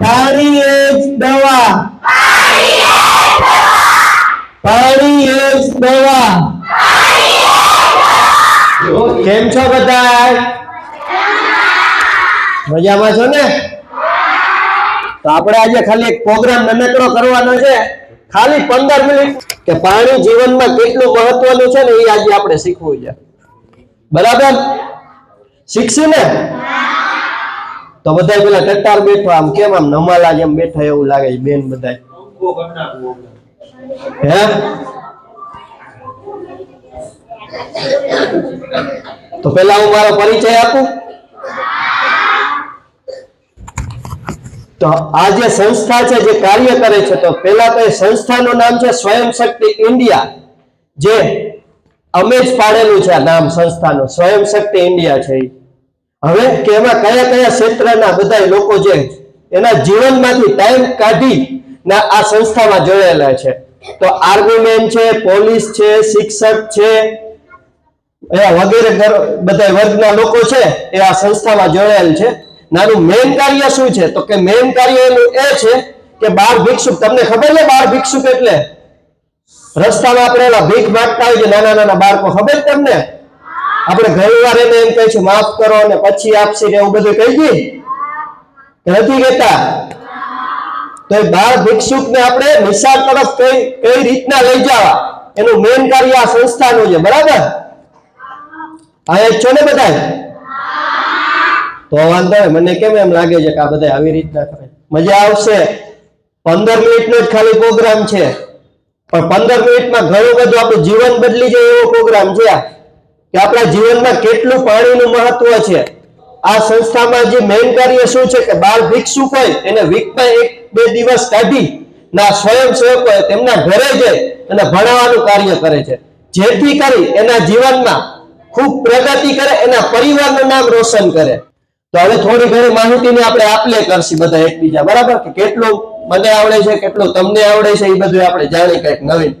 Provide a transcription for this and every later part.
પાણી એ જ દવા, પાણી એ જ દવા. કેમ છો બધા? મજામાં છો ને? તો આપણે આજે ખાલી એક પ્રોગ્રામ નાનકડો કરવાનો છે, ખાલી 15 મિનિટ, કે પાણી જીવનમાં કેટલું મહત્વનું છે ને એ આજે આપણે શીખવું છે. બરાબર? શીખશું ને? તો બધા પેલા ટટ્ટાર બેઠો, આમ કેમ આમ નમાલા જેમ બેઠા એવું લાગે છે બેન બધા? હે? તો પેલા હું મારો પરિચય આપું. તો આ જે સંસ્થા છે જે કાર્ય કરે છે, તો પેલા તો એ સંસ્થાનું નામ છે સ્વયં શક્તિ ઇન્ડિયા, જે અમે જ પાડેલું છે આ નામ સંસ્થાનું, સ્વયં શક્તિ ઇન્ડિયા છે. હવે કે એમાં કયા કયા ક્ષેત્રના બધા લોકો જે એના જીવનમાંથી ટાઈમ કાઢી ને આ સંસ્થામાં જોડાયેલા છે, તો આર્મી મેન છે, પોલીસ છે, શિક્ષક છે, એવા વગેરે બધા વર્ગના લોકો છે એ આ સંસ્થામાં જોડાયેલ છે. નાનું મેન કાર્ય શું છે? તો કે મેન કાર્ય એનું એ છે કે બાળ ભિક્ષુક, તમને ખબર છે બાળ ભિક્ષુક એટલે? રસ્તામાં આપણે એલા ભીખ માંગતા હોય છે નાના નાના બાળકો, ખબર તમને? આપણે ઘણી વાર એને એમ કહે છે માફ કરો અને પછી આપશે ને એવું બધું કહી દી નથી કહેતા? તો એ બાળ ભિક્ષુક ને આપણે નિશાળ તરફ કઈ રીતના લઈ જવા, એનું મેન કાર્ય આ સંસ્થાનું છે. બરાબર? આ છો ને બધા? તો વાંધો નહીં, મને કેમ એમ લાગે છે કે આ બધા આવી રીતના કરે, મજા આવશે. 15 મિનિટનો જ ખાલી પ્રોગ્રામ છે, પણ 15 મિનિટમાં ઘણું બધું આપણું જીવન બદલી જાય એવો પ્રોગ્રામ છે કે આપણા જીવનમાં કેટલું પાણીનું મહત્વ છે. આ સંસ્થામાં જે મેઇન કાર્ય શું છે કે બાળ ભિક્ષુક હોય એને વીકમાં 1-2 દિવસ કાઢી ના સ્વયંસેવકો તેમના ઘરે જાય અને ભણાવવાનું કાર્ય કરે છે, જેથી કરી એના જીવનમાં ખૂબ પ્રગતિ કરે, એના પરિવારનું નામ રોશન કરે. તો હવે થોડી ઘણી માહિતીની આપણે આપલે કરશી બધા એકબીજા. બરાબર? કે કેટલું મને આવડે છે, કેટલું તમને આવડે છે, એ બધું આપણે જાણી કંઈક નવીન.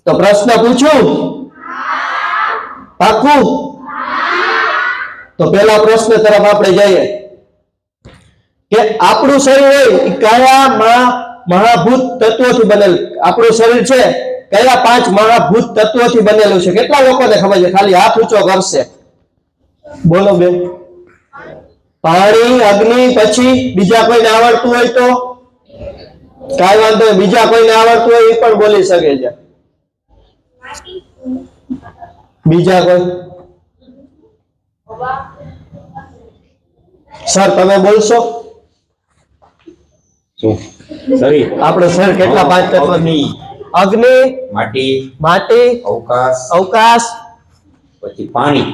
તો પ્રશ્ન પૂછું? પાકું? તો પેલા પ્રશ્ન તરફ આપણે જઈએ કે આપણું શરીર હોય એ કયા મહાભૂત તત્વોથી બનેલું? આપણું શરીર છે કયા 5 મહાભૂત તત્વોથી બનેલું છે? કેટલા લોકોને ખબર છે? ખાલી હાથ ઊંચો કરશે. બોલો બેન. પાણી, અગ્નિ, પછી બીજા કોઈને આવડતું હોય તો કાંઈ વાંધો નહીં, બીજા કોઈને આવડતું હોય એ પણ બોલી શકે છે. બીજા કોઈ? સર તમે બોલશો? આપણે સર કેટલા 5 તત્વ? અગ્નિ, માટી, અવકાશ, પછી પાણી.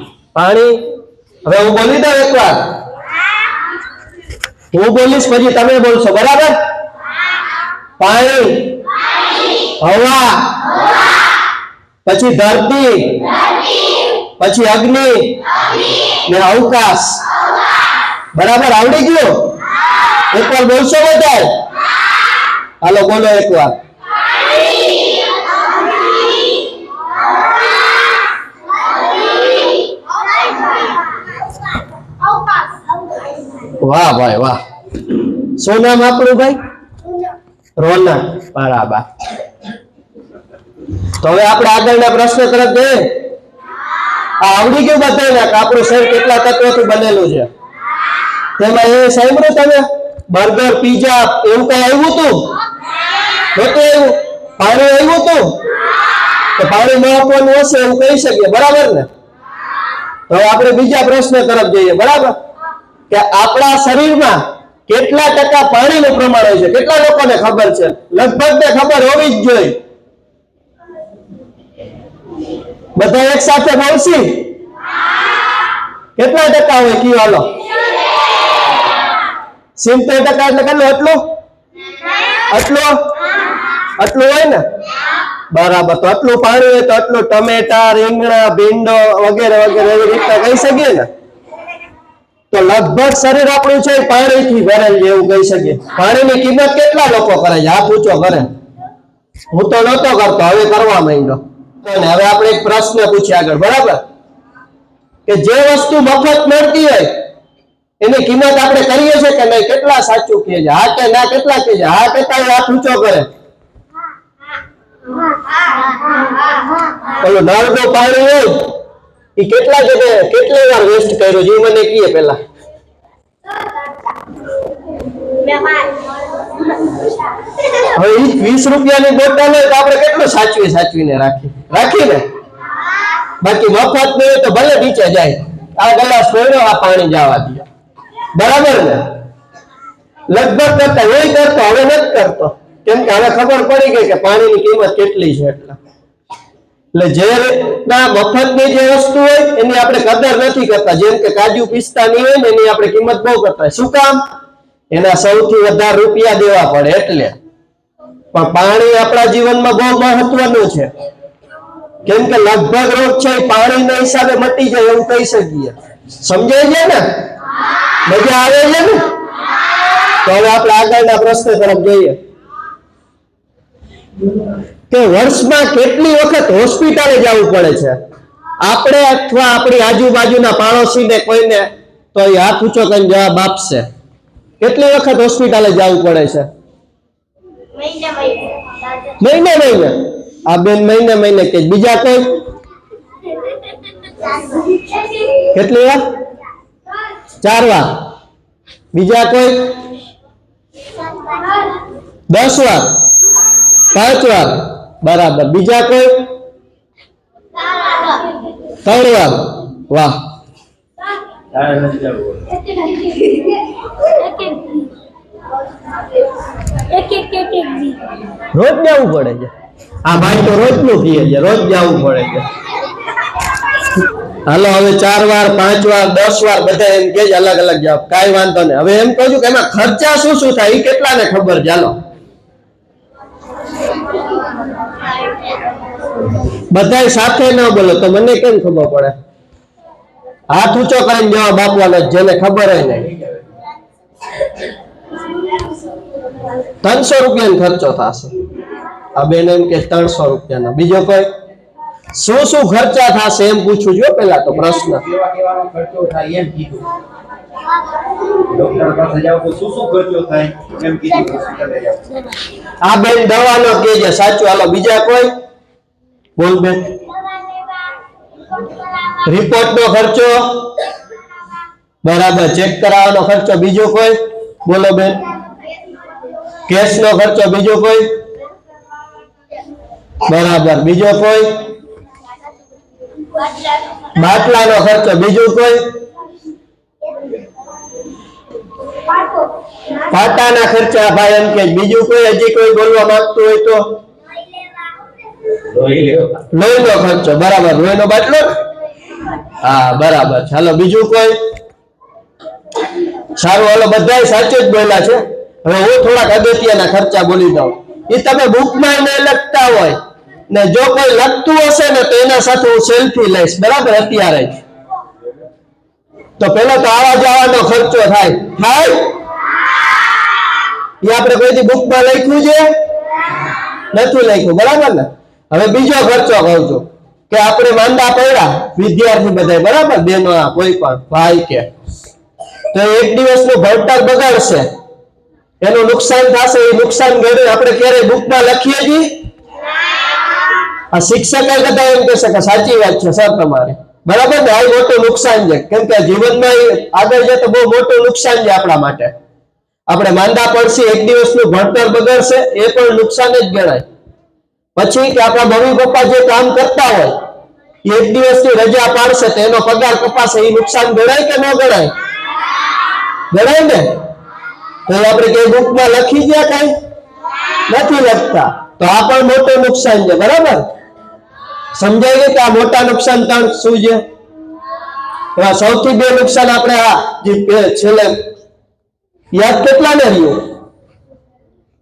હવે હું બોલી દઉં એકવાર, હું બોલીશ પછી તમે બોલશો. બરાબર? પાણી, હવા, પછી ધરતી, પછી અગ્નિ ને અવકાશ. બરાબર? આવડી ગયું? એકવાર બોલશો બધા? હાલો બોલો એકવાર. વાહ ભાઈ વાહ. શું નામ આપણું ભાઈ? રોનક. બરાબર. તો હવે આપણે આગળના પ્રશ્ન તરફ જઈએ. આવડી ગયું બધાને કે આપણું શરીર કેટલા તત્વોથી બનેલું છે? તેમાં એ સાંભળ્યું તમે? બર્ગર, પીઝા એવું કઈ આવ્યું હતું? નહોતું આવ્યું? પાણી આવ્યું હતું? તો પાણી મહત્વનું હશે એવું કહી શકીએ. બરાબર ને? તો આપણે બીજા પ્રશ્ન તરફ જઈએ. બરાબર? કે આપણા શરીરમાં કેટલા ટકા પાણીનું પ્રમાણ હોય છે? કેટલા લોકોને ખબર છે? લગભગ ને ખબર હોવી જ જોઈએ. બધા એક સાથે બોલશી? કેટલા ટકા હોય કયો? હાલો. 70% એટલે કેટલું? આટલું હોય ને? બરાબર. તો આટલું પાણી હોય તો આટલું ટમેટા, રીંગણા, ભીંડો વગેરે વગેરે એવી રીતના કહી શકીએ ને? તો લગભગ શરીર આપણું છે પાણીથી ભરેલ છે એવું કહી શકીએ. પાણીની કિંમત કેટલા લોકો કરે છે? હાથ ઊંચો કરે. હું તો નહોતો કરતો, હવે કરવા માંડ્યો. હવે આપણે એક પ્રશ્ન પૂછીએ આગળ. બરાબર? કે જે વસ્તુ મફત મળતી હોય એની કિંમત આપણે કરીએ છીએ કે નહીં? કેટલા સાચું કહે છે? હા કે ના? કેટલા કહે છે? હા કહેતા હોય હાથ ઊંચો કરે. પેલું નળનું પાણી હોય એ કેટલા જગ્યાએ કેટલી વાર વેસ્ટ કર્યું છે એ મને કહીએ પેલા. હવે 20 રૂપિયાની બોટલ હોય તો આપણે કેટલું સાચવીને રાખી ને. બાકી મફત નહીં હોય તો ભલે નીચે જાય, આ ગ્લાસ પડ્યો આ પાણી જવા દે, બરાબર ને? લગભગ કરતા હોય કરતો, હવે નથી કરતો, કેમ કે હવે ખબર પડી ગઈ કે પાણીની કિંમત કેટલી છે. એટલે જે રીતના મફતની જે વસ્તુ હોય એની આપણે કદર નથી કરતા. જેમ કે કાજુ પિસ્તાની હોય ને એની આપણે કિંમત બહુ કરતા. શું કામ? એના સૌથી વધારે રૂપિયા દેવા પડે એટલે. પણ પાણી આપણા જીવનમાં બહુ મહત્વનું છે, કેમ કે લગભગ રોગ છે પાણીના હિસાબે મટી જાય એવું કહી શકીએ. સમજાય છે ને? મજા આવે છે ને? તો હવે આપણે આગળના પ્રશ્ન તરફ જઈએ કે વર્ષમાં કેટલી વખત હોસ્પિટલે જવું પડે છે આપણે અથવા આપણી આજુબાજુના પાડોશીને કોઈને? તો એ હાથ ઊંચો કરીને જવાબ આપશે. કેટલી વખત હોસ્પિટલે જવું પડે છે? મહિને. આ બેન મહિને કે બીજા કોઈ? કેટલી વાર? 4 વાર. બીજા કોઈ? 10 વાર? 5 વાર? બરાબર. બીજા કોઈ? 3 વાર. વાહ. રોજ જવું પડે છે? આ ભાઈ તો રોજનું કહે છે, રોજ જવું પડે છે. હાલો હવે 4 વાર 5 વાર 10 વાર બધા એમ કે અલગ અલગ જવાબ, કાંઈ વાંધો નહીં. હવે એમ કહું છું કે એમાં ખર્ચા શું શું થાય એ કેટલાને ખબર? ચાલો બધાય સાથે ન બોલો તો મને કેમ ખબર પડે? હાથ ઊંચો કરીને જવાબ આપવાનો જેને ખબર હોય ને. 300 રૂપિયાનો ખર્ચો થશે. આ બેન એમ કે 300 રૂપિયાનો. બીજો કોઈ? શું શું ખર્ચા થશે એમ પૂછું છું પેલા તો પ્રશ્ન. કેવાનો ખર્ચો થાય એમ કીધું. ડોક્ટર પાસે જાવ તો શું ખર્ચો થાય એમ કીધું. હોસ્પિટલે જાવ. આ બેન દવાનો કહે છે, સાચું. હાલો બીજા કોઈ? બોલ બેન. રિપોર્ટનો ખર્ચો, બરાબર. ચેક કરાવવાનો ખર્ચો. બીજો કોઈ? બોલો બેન. કેશનો ખર્ચો. બીજો કોઈ? બરાબર. બીજો કોઈ? બાટલાનો ખર્ચો. બીજું કોઈ? પાટાના ખર્ચા ભાઈ એમ કે. બીજું કોઈ? હજી કોઈ બોલવા માંગતું હોય તો? લોહીનો ખર્ચો. બરાબર. લોહીનો બાટલો? હા બરાબર. ચાલો બીજું કોઈ? સારું હાલો બધાય સાચું જ બોલ્યા છે. હવે હું થોડાક અગત્યના ખર્ચા બોલી દઉં. એ તમે બુકમાં ન લખતા હોય ને જો કોઈ લખતું હશે ને તો એના સાથે હું સેલ્ફી લઈશ, બરાબર? અત્યારે જ તો પેલો તો આવા જવાનો ખર્ચો થાય. એ આપણે કોઈથી બુકમાં લખ્યું છે? નથી લખ્યું, બરાબર ને? હવે બીજો ખર્ચો કહું છું કે આપણે માંદા પડ્યા વિદ્યાર્થી બધા, બરાબર? બેનો કોઈ પણ ભાઈ કે તો એક દિવસનું ભણતર બગાડશે, એનું નુકસાન થશે. એ નુકસાન ગણી આપણે ક્યારેય બુકમાં લખીએ છીએ? આ શિક્ષક કદાચ એમ કહેશે કે સાચી વાત છે સર તમારી, બરાબર ને? આ મોટું નુકસાન છે, કેમ કે જીવનમાં આગળ જતા બહુ મોટું નુકસાન છે આપણા માટે. આપણે માંદા પડશે, એક દિવસનું ભણતર બગડશે, એ પણ નુકસાન જ ગણાય. પછી કે આપણા મમ્મી પપ્પા જે કામ કરતા હોય એ એક દિવસની રજા પાડશે તો એનો પગાર કપાશે, એ નુકસાન ગણાય કે ન ગણાય? ગણાય ને? તો આપણે કઈ બુકમાં લખી ગયા? કઈ નથી લખતા. તો આ પણ મોટું નુકસાન છે, બરાબર? સમજાય ગયું કે આ મોટા નુકસાન ત્રણ શું છે? એવા સૌથી બે નુકસાન આપણે આ જે છેલ્લે યાદ કેટલાને રહ્યું?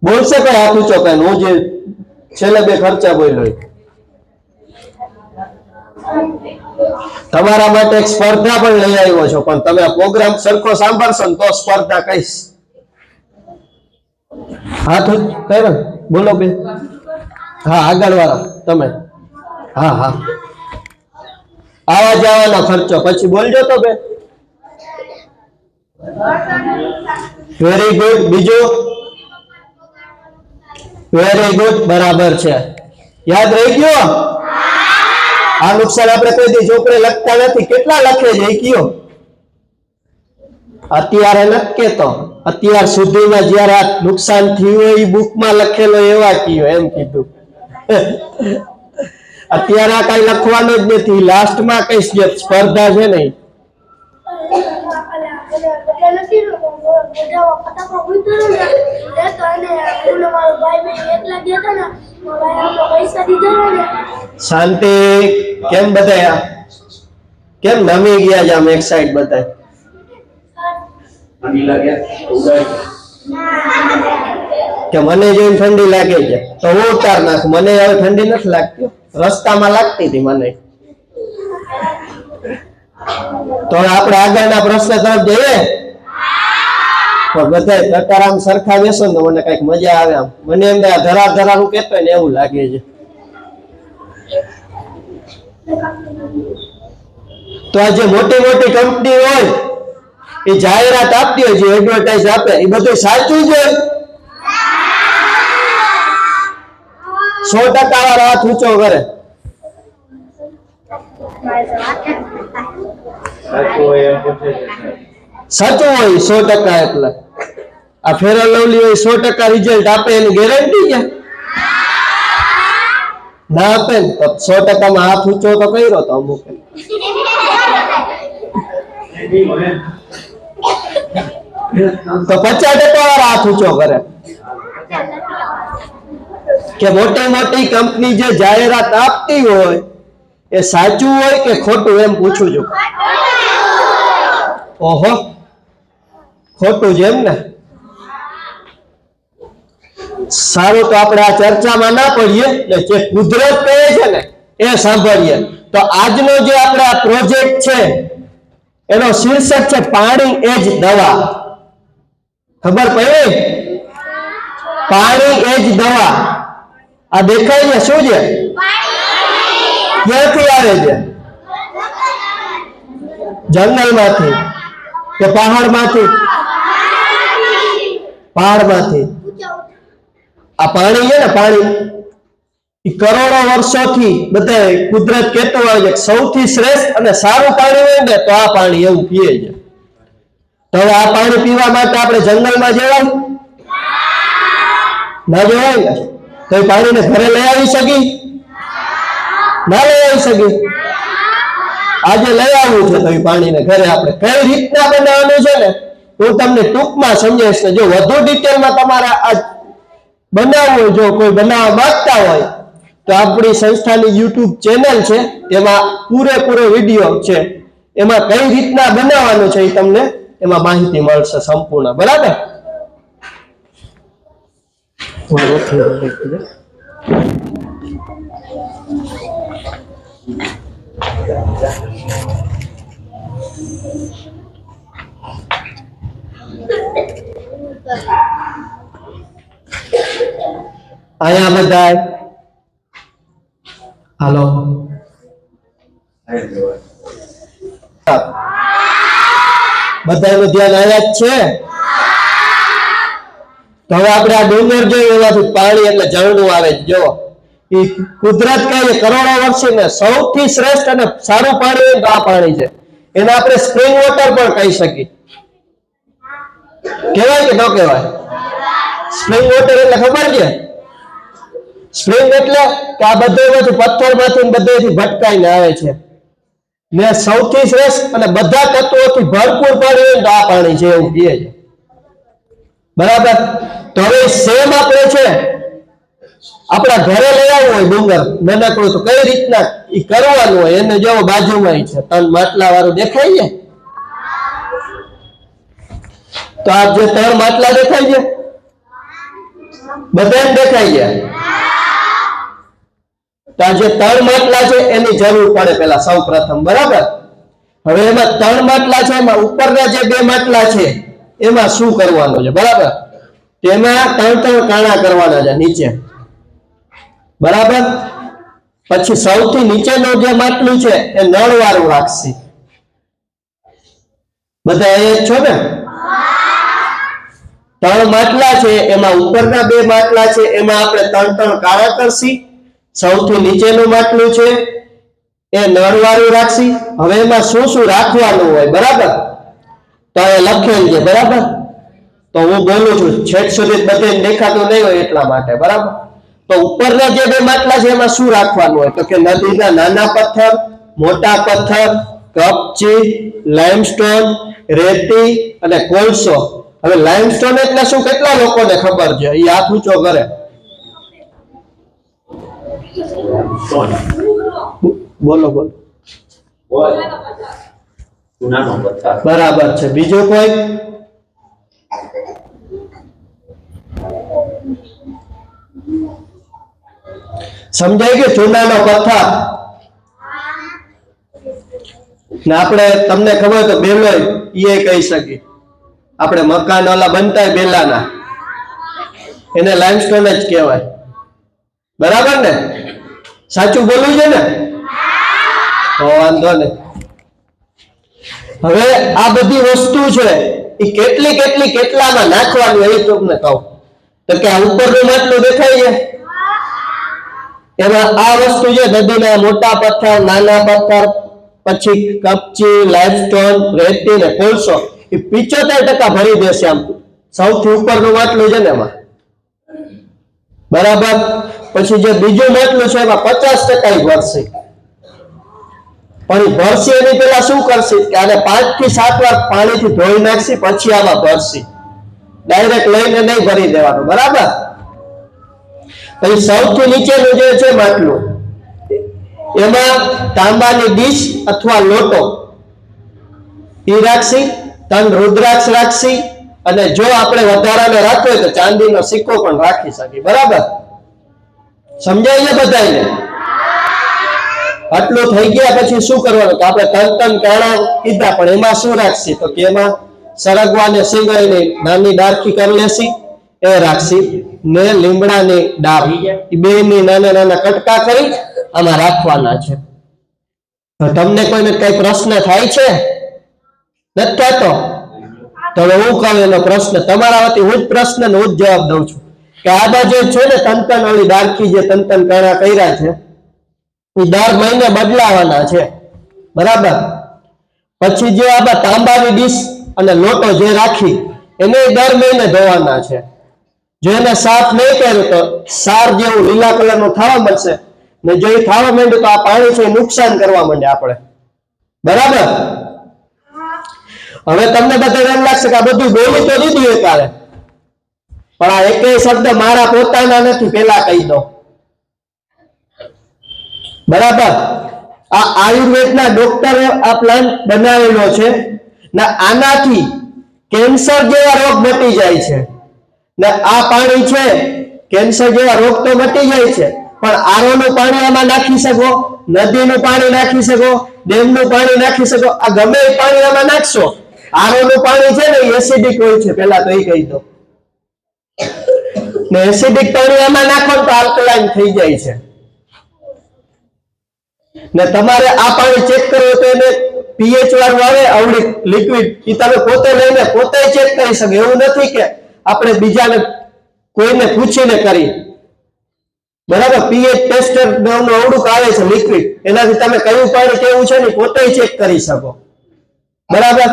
બોલશે કઈ હાથ ઊંચો કરીને? હું જે છેલ્લે બે ખર્ચા બોલ્યો. તમારા માટે એક સ્પર્ધા પણ લઈ આવ્યો છો, પણ તમે આ પ્રોગ્રામ સરખો સાંભળશો ને તો સ્પર્ધા કહીશ. હાથ કર્યો? બોલો બે. હા આગળ વાળા તમે. હા હા આવા જવાનો ખર્ચો પછી બોલજો તો બે. Very good. બીજું? વેરી ગુડ, બરાબર છે. યાદ રહી ગયો? આ નુકસાન આપણે કોઈ દી ચોપડે લખતા નથી. કેટલા લખે છે એ કયો? અત્યારે નથી કેતો, અત્યાર સુધીમાં જયારે આ નુકસાન થયું હોય એ બુકમાં લખેલો એવા કયો, એમ કીધું. અત્યારે આ કઈ લખવાનું જ નથી. લાસ્ટમાં કઈ જે સ્પર્ધા છે ને શાંતિ. કેમ બધા કેમ નમી ગયા છે આમ એક સાઈડ બધા? ઠંડી લાગે કે મને જોઈને ઠંડી લાગે છે તો હું ઉતાર નાખું. મને હવે ઠંડી નથી લાગતી, રસ્તામાં લાગતી હતી મને. તો આપણે આગળના પ્રશ્ન તરફ જઈએ. પણ બધા પ્રકાર આમ સરખા બેસો ને મને કઈક મજા આવે. આમ મને એમ ધરાર ધરારું કેતો ને એવું લાગે છે. તો આ જે મોટી મોટી કંપની હોય એ જાહેરાત આપતી હોય, જે એડવર્ટાઇઝ આપે એ બધું સાચું જ હોય? 100% વાળા હાથ ઊંચો કરે. સાચું હોય 100%. એટલે આ ફેર એન્ડ લવલી હોય 100% રિઝલ્ટ આપે એની ગેરંટી છે? ના આપે ને તો 100% માં હાથ ઊંચો તો કર્યો તો અમુક. તો 50% વાળા હાથ ઊંચો કરે કે મોટી મોટી કંપની જે જાહેરાત આપતી હોય એ સાચું હોય કે ખોટું, એમ પૂછું છું. ઓહો, ખોટું છે એમ ને? સારું, તો આપણે આ ચર્ચામાં ના પડીએ. જે કુદરત કહે છે ને એ સાંભળીએ. તો આજનો જે આપણે આ પ્રોજેક્ટ છે એનો શીર્ષક છે પાણી એ જ દવા. ખબર પડી? પાણી એ જ દવા. આ દેખાય છે શું છે? ક્યાંથી આવે છે? જંગલમાંથી કે પહાડમાંથી? પહાડમાંથી. આ પાણી છે ને, પાણી એ કરોડો વર્ષોથી બધા કુદરત કહેતો હોય છે સૌથી શ્રેષ્ઠ અને સારું પાણી હોય ને તો આ પાણી, એવું પીએ છે. તો હવે આ પાણી પીવા માટે આપણે જંગલમાં જવાય? ના જવાય ને? તો એ પાણીને ઘરે લઈ આવી શકી? ના લઈ આવી શકી? આજે લઈ આવવું છે તો એ પાણીને ઘરે આપણે કઈ રીતના બનાવવાનું છે ને હું તમને ટૂંકમાં સમજાવીશ. જો વધુ ડિટેલમાં તમારે આ બનાવવું, જો કોઈ બનાવવા માંગતા હોય તો આપણી સંસ્થાની YouTube ચેનલ છે, એમાં પૂરેપૂરો વિડીયો છે. એમાં કઈ રીતના બનાવવાનું છે એ તમને એમાં માહિતી મળશે સંપૂર્ણ. બરાબર? અહીંયા બધા હાલો, બધાનું ધ્યાન આવ્યા જ છે. તો હવે આપણે આ ડુંગર જોયું એમાંથી પાણી એટલે ઝરણું આવે છે. જો એ કુદરત કહે છે કરોડો વર્ષે ને સૌથી શ્રેષ્ઠ અને સારું પાણી હોય તો આ પાણી છે. એને આપણે સ્પ્રિંગ વોટર પણ કહી શકીએ. કહેવાય કે ન કહેવાય? સ્પ્રિંગ વોટર એટલે ખબર છે? સ્પ્રિંગ એટલે કે આ બધું પથ્થરમાંથી બધેથી ભટકાઈને આવે છે ને સૌથી શ્રેષ્ઠ અને બધા તત્વોથી ભરપૂર પાણી હોય તો આ પાણી છે, એવું કહે છે. બરાબર? તો હવે સેમ આપણે છે આપણા ઘરે લઈ આવવું હોય ડુંગર નાનકડું તો કઈ રીતના એ કરવાનું હોય એને જેવો બાજુમાં છે 3 માટલા વાળું દેખાય છે. તો આ જે 3 માટલા દેખાય છે બધાને દેખાય છે. તો આ જે 3 માટલા છે એની જરૂર પડે પેલા સૌ પ્રથમ. બરાબર? હવે એમાં 3 માટલા છે, એમાં ઉપરના જે 2 માટલા છે એમાં શું કરવાનું છે? બરાબર? તેમાં 3 કાણા કરવાના છે નીચે. બરાબર? પછી સૌથી નીચેનું જે માટલું છે એ નળ વાળું રાખશે. બધા એ છો ને? ત્રણ માટલા છે, એમાં ઉપરના બે માટલા છે એમાં આપણે ત્રણ ત્રણ કાળા કરશી. સૌથી નીચેનું માટલું છે એ નળવાળું રાખશી. હવે એમાં શું શું રાખવાનું હોય, બરાબર, તો એ લખેલ છે, બરાબર. તો હું બોલું છું, છેક સુધી બધે દેખાતું નહીં હોય એટલા માટે, બરાબર. તો ઉપરના જે બે માટલા છે એમાં શું રાખવાનું હોય, તો કે નદીના નાના પથ્થર, મોટા પથ્થર, કપચી, લાઇમસ્ટોન, રેતી અને કોલસો. હવે લાઇમસ્ટોન એટલે શું, કેટલા લોકોને ખબર છે? એ હાથ ઊંચો કરે. બોલો બોલો. બરાબર છે. બીજું કોઈ? સમજાય કે ચૂનાનો પથ્થર ને આપણે તમને ખબર તો બેલોય એ કહી શકીએ. આપણે મકાન ઓલા બનતા બેલાના એને લાઇમસ્ટોન જ કહેવાય, બરાબર ને? સાચું બોલવું છે ને? તો વાંધો નહીં. હવે આ બધી વસ્તુ છે એ કેટલામાં નાખવાનું એ તમને કહું. તો કે આ ઉપરનું માટલું દેખાય છે, એમાં આ વસ્તુ છે નદીના મોટા પથ્થર, નાના પથ્થર, પછી કપચી, લાઇમસ્ટોન, રેતી ને કોલસો, એ 75% ભરી દેશે. આમ સૌથી ઉપરનું માટલું છે ને એમાં, બરાબર. પછી જે બીજું માટલું છે એમાં 50% ભરશે. પણ ભરશે એની પેલા શું કરશે કે આને 5 થી 7 વાર પાણીથી ધોઈ નાખશે, પછી આમાં ભરશે. ડાયરેક્ટ લઈને નહીં ભરી દેવાનું, બરાબર. પછી સૌથી નીચેનું જે છે માટલું, એમાં તાંબાની ડીશ અથવા લોટો એ રાખશી, 3 રુદ્રાક્ષ રાખશી, અને જો આપણે વધારાને રાખવો હોય તો ચાંદીનો સિક્કો પણ રાખી શકીએ, બરાબર. સમજાય છે બધાને? આટલું થઈ ગયા પછી શું કરવાનું, તો આપણે 3 કાણા કીધા, પણ એમાં શું રાખશી, તો કે એમાં સરગવાને સિંગળની નાની ડાળખી કરી લેશી, એ રાખશી, ને લીમડાની ડાળ એ બેની નાના નાના કટકા કરી આમાં રાખવાના છે. તો તમને કોઈને કઈ પ્રશ્ન થાય છે? નથી થતો? તો હવે હું કહું એનો પ્રશ્ન તમારા વતી, હું જ પ્રશ્ન ને હું જ જવાબ દઉં છું કે આ બાજુ છે ને તંતન વાળી ડાળખી જે તંતન કાણા કર્યા છે એ દર મહિને બદલાવાના છે, બરાબર. પછી જે આ તાંબાની ડીશ અને લોટો જે રાખી એને દર મહિને ધોવાના છે. જો એને સાફ નહીં કર્યું તો સાર જેવું લીલા કલરનું થવા મળશે, ને જો એ થવા માંડ્યું તો આ પાણી છે નુકસાન કરવા માંડે આપણે, બરાબર. હવે તમને બધા એમ લાગશે કે આ બધું બોલી તો દીધું એકારે, પણ આ એકેય શબ્દ મારા પોતાના નથી, પેલા કહી દો, બરાબર. આ આયુર્વેદના ડોક્ટરે આ પ્લાન્ટ બનાવેલો છે ને આનાથી કેન્સર જેવા રોગ મટી જાય છે. ને આ પાણી છે કેન્સર જેવા રોગ તો મટી જાય છે, પણ આરોનું પાણી આમાં નાખી શકો, નદીનું પાણી નાખી શકો, ડેમનું પાણી નાખી શકો, આ ગમે એ પાણી આમાં નાખશો. આરોનું પાણી છે ને એસિડિક હોય છે, પેલા તો એ કહી દો. ને એસિડિક પાણી આમાં નાખો તો આલ્કલાઇન થઈ જાય છે. ને તમારે આ પાણી ચેક કરવું તો એને પીએચ વાળું આવે આવડી લિક્વિડ, એ તમે પોતે લઈને પોતે ચેક કરી શકો. એવું નથી કે આપણે બીજાને કોઈને પૂછીને કરી, બરાબર. પીએચ ટેસ્ટર નામનું અવડું આવે છે લિક્વિડ, એનાથી તમે કયું પાણી કેવું છે ને પોતે ચેક કરી શકો, બરાબર.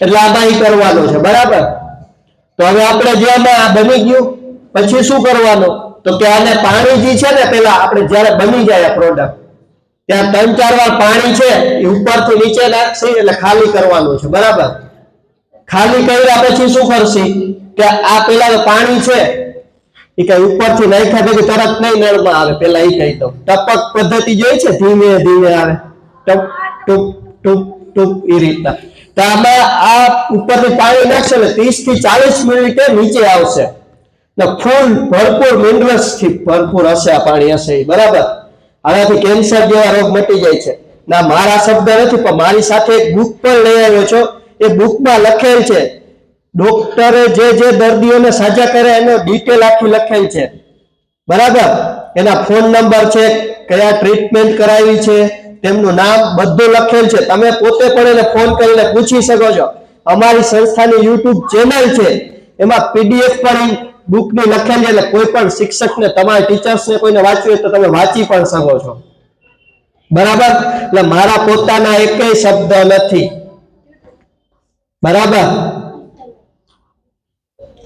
એટલે આમાં ઈ કરવાનું છે, બરાબર. તો હવે આપણે જે આમાં બની ગયું પછી શું કરવાનું, તો કે આને પાણી જે છે ને પેલા આપણે જ્યારે બની જાય આ પ્રોડક્ટ ત્યાં 3-4 વાર પાણી છે એ ઉપરથી નીચે નાખશી, એટલે ખાલી કરવાનું છે, બરાબર. ખાલી કર્યા પછી શું કરશી કે આ પેલા પાણી છે એ કઈ ઉપરથી નાખ્યા પછી તરત નહીં નળમાં આવે, પેલા એ કહી દઉં. ટપક પદ્ધતિ જોઈ છે, ધીમે ધીમે આવે, ટપ ટુપ ટુપ ટુપ એ રીતના. તો આમાં આ ઉપરથી પાણી નાખશે ને 30 થી 40 મિનિટે નીચે આવશે ને ફૂલ ભરપૂર મિનરલ્સ થી ભરપૂર હશે આ પાણી હશે, બરાબર. આનાથી કેન્સર જેવા રોગ મટી જાય છે. ના મારા શબ્દ નથી, પણ મારી સાથે એક બુક પણ લઈ આવ્યો છો. એ બુકમાં લખેલ છે ડોક્ટરે જે જે દર્દીઓને સાજા કરે એનો ડિટેલ આખી લખેલ છે, બરાબર. એના ફોન નંબર છે, કયા ટ્રીટમેન્ટ કરાવી છે, તેમનું નામ બધું લખેલ છે. તમે પોતે પણ એને ફોન કરીને પૂછી શકો છો. અમારી સંસ્થાની YouTube ચેનલ છે એમાં પીડીએફ પણ બુકની લખેલી, એટલે કોઈ પણ શિક્ષકને, તમારા ટીચર્સને કોઈને વાંચવું હોય તો તમે વાંચી પણ શકો છો. બરાબર? એટલે મારા પોતાના એકેય શબ્દ નથી. બરાબર?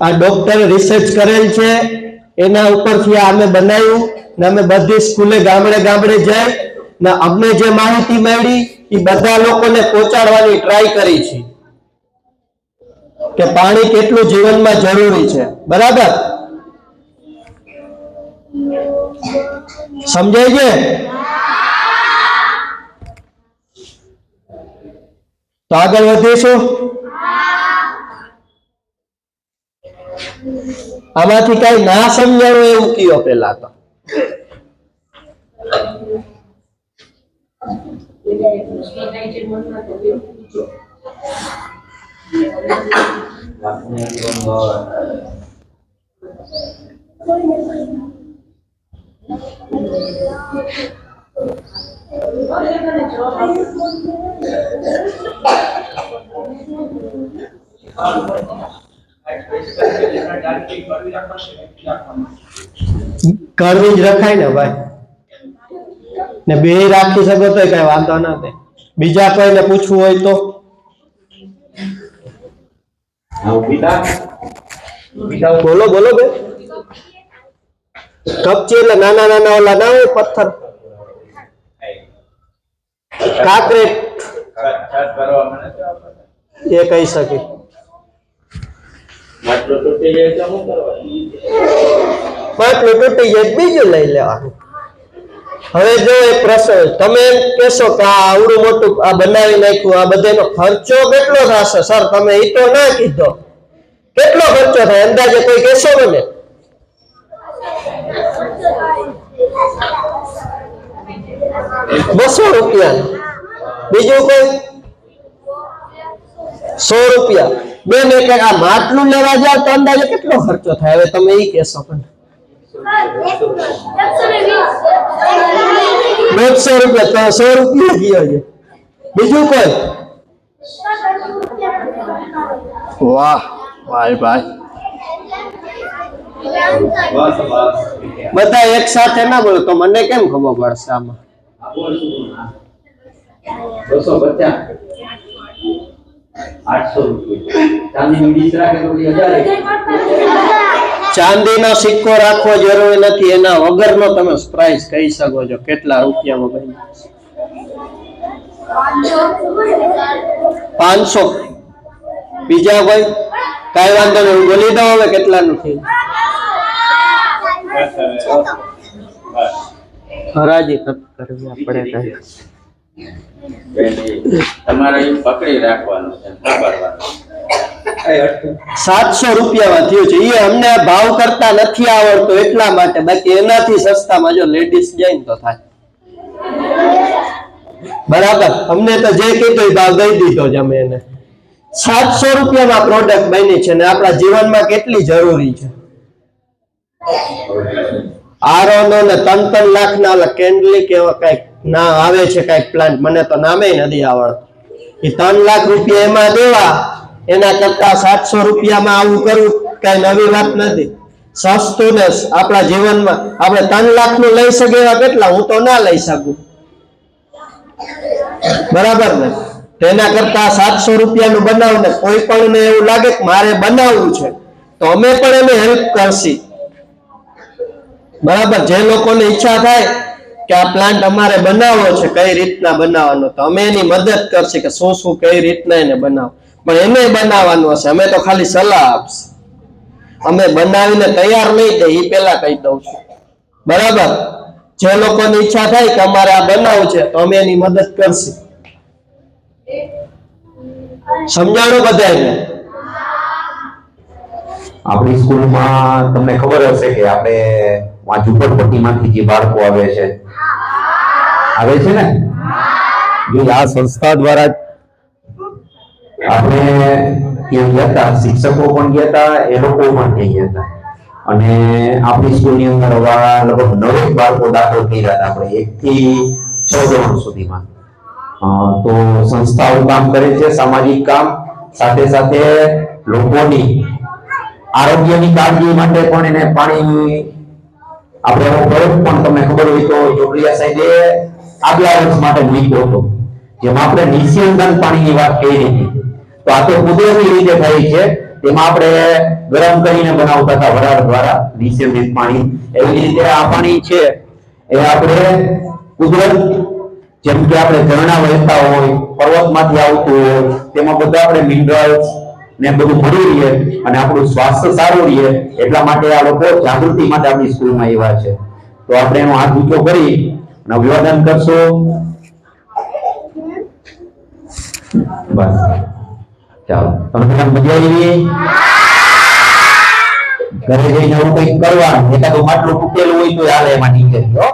આ ડોક્ટરે રિસર્ચ કરેલ છે, એના ઉપરથી આ અમે બનાવ્યું ને અમે બધી સ્કૂલે ગામડે ગામડે જાય ને અમને જે માહિતી મળી એ બધા લોકોને પહોંચાડવાની ટ્રાય કરી છે કે પાણી કેટલું જીવનમાં જરૂરી છે. બરાબર? સમજાય છે? તો આગળ વધીશું. આમાંથી કઈ ના સમજાણું એવું કયો પેલા તો. કરવી જ રખાય ને ભાઈ, ને બે રાખી શકો તો કઈ વાંધો ના થાય. બીજા કોઈને પૂછવું હોય તો બોલો બોલો બે. કપચી એટલે નાના નાના ઓલા ના હોય પથ્થર, કાંકરેટ એ કહી શકે. માટલું તૂટી જાય બીજું લઈ લેવાનું. હવે જો એક પ્રશ્ન, તમે એમ કહેશો કે આ આવડું મોટું આ બનાવી નાખ્યું, આ બધાનો ખર્ચો કેટલો થશે? સર તમે એ તો ના કીધો, કેટલો ખર્ચો થાય અંદાજે કોઈ કહેશો મને? ₹200. બીજું કોઈ? ₹100. બેન એક આ માટલું લેવા જાવ તો અંદાજે કેટલો ખર્ચો થાય? હવે તમે એ કહેશો પણ ₹150 તો ₹100 ગયો છે. બીજું કોઈ? વાહ ભાઈ ભાઈ, બધા એક સાથે ના બોલો તો મને કેમ ખબર પડશે આમાં? 250 ચાંદીનો સિક્કો રાખવો જરૂરી નથી, એના વગરનો તમે પ્રાઇસ કહી શકો છો કેટલા રૂપિયામાં બને. 500. બીજા કોઈ? કઈ વાંધો નહીં, હું બોલી દઉં હવે કેટલાનું થયું. હરાજી કરવી આપણે કઈ તમારે પકડી રાખવાનું છે, ₹700 થયું છે. એ અમને ભાવ કરતા નથી આવડતો એટલા માટે, બાકી એનાથી સસ્તામાં જો લેડીઝ જાય ને તો થાય. બરાબર? અમને તો જે કીધું ભાવ દઈ દીધો જ અમે એને. ₹700 પ્રોડક્ટ બની છે ને આપણા જીવનમાં કેટલી જરૂરી છે. આરોનો ને 3-3 લાખના ઓલા કેન્ડલી કેવા કઈક ના આવે છે કઈક પ્લાન્ટ, મને તો નામે નથી આવડતું. એ ₹3 લાખ એમાં દેવા એના કરતા ₹700 આવું કરવું કઈ નવી વાત નથી. સસ્તું ને આપણા જીવનમાં આપણે 3 લાખનું લઈ શકીએ એવા કેટલા? હું તો ના લઈ શકું. બરાબર ને? તેના કરતા ₹700 બનાવું ને કોઈ પણ ને એવું લાગે કે મારે બનાવવું છે તો અમે પણ એને હેલ્પ કરશી. બરાબર? જે લોકોને ઈચ્છા થાય કે આ પ્લાન્ટ અમારે બનાવવો છે, કઈ રીતના બનાવવાનો, તો અમે એની મદદ કરશી કે શું શું કઈ રીતના એને બનાવો. પણ એને બનાવવાનું હશે, અમે તો ખાલી સલાહ આપશું. અમે બનાવીને તૈયાર નહીં થાય એ પેલા કહી દઉં છું. બરાબર? જે લોકોની ઈચ્છા થાય કે અમારે આ બનાવવું છે તો અમે એની મદદ કરશી. સમજાણું બધાને? આપણી સ્કૂલમાં તમને ખબર હશે કે આપણે ઝુંપડપટ્ટીમાંથી જે બાળકો આવે છે ને, જો આ સંસ્થા દ્વારા આપણે ત્યાં ગયા હતા, શિક્ષકો પણ ગયા હતા, એ લોકો પણ ત્યાં ગયા હતા. અને આપણી સ્કૂલની અંદર લગભગ 9 બાળકો દાખલ કર્યા હતા આપણે 1 થી 6 ધોરણ સુધીમાં. તો સંસ્થાઓ કામ કરે છે, સામાજિક કામ, સાથે સાથે લોકોની આરોગ્યની કાળજી માટે પણ એને પાણી આપણે એવો પ્રયોગ પણ તમને ખબર હોય તો ચોપડિયા સાહેબે આગલા વર્ષ માટે મૂક્યો હતો, જેમાં આપણે નિસ્યંદન પાણીની વાત કરી હતી. તો આ તો કુદરતી રીતે થાય છે, તેમાં આપણે ગરમ કરીને બનાવતા હતા વરાળ દ્વારા નિસ્યંદિત પાણી. એવી રીતે આ પાણી છે એ આપણે કુદરત, જેમ કે આપણે ઝરણા વહેતા હોય, પર્વતમાંથી આવતું હોય, તેમાં બધા આપણે મિનરલ્સ ને બધું મળી રહે અને આપણું સ્વાસ્થ્ય સારું રહે, એટલા માટે આ લોકો જાગૃતિ માટે આપણી સ્કૂલમાં આવ્યા છે. તો આપણે એનો હાથ ઊંચો કરી અને અભિવાદન કરશો. બસ ચાલો, તમને બધા મજા આવી? ઘરે જઈને એવું કંઈક કરવાનું, એકાદું માટલું તૂટેલું હોય તો હાલે એમાં નીચે.